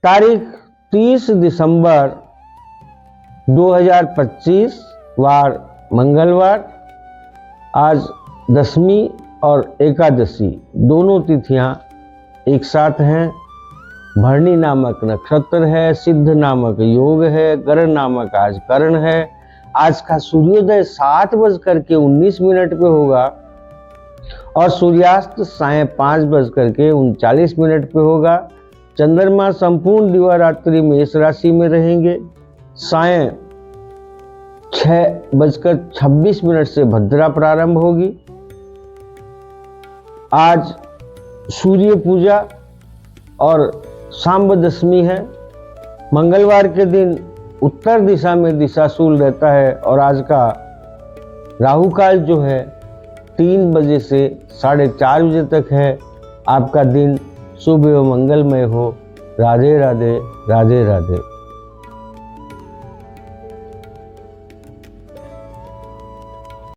तारीख 30 दिसंबर 2025 वार मंगलवार। आज दशमी और एकादशी दोनों तिथियां एक साथ हैं। भरणी नामक नक्षत्र है, सिद्ध नामक योग है, गरण नामक आज करण है। आज का सूर्योदय 7:19 पे होगा और सूर्यास्त सायं 5:39 पे होगा। चंद्रमा संपूर्ण दिवारात्रि मेष राशि में रहेंगे। सायं 6:26 से भद्रा प्रारंभ होगी। आज सूर्य पूजा और सांब दशमी है। मंगलवार के दिन उत्तर दिशा में दिशाशूल रहता है और आज का राहु काल जो है 3 बजे से 4:30 बजे तक है। आपका दिन शुभ एवं मंगलमय हो। राधे राधे, राधे राधे।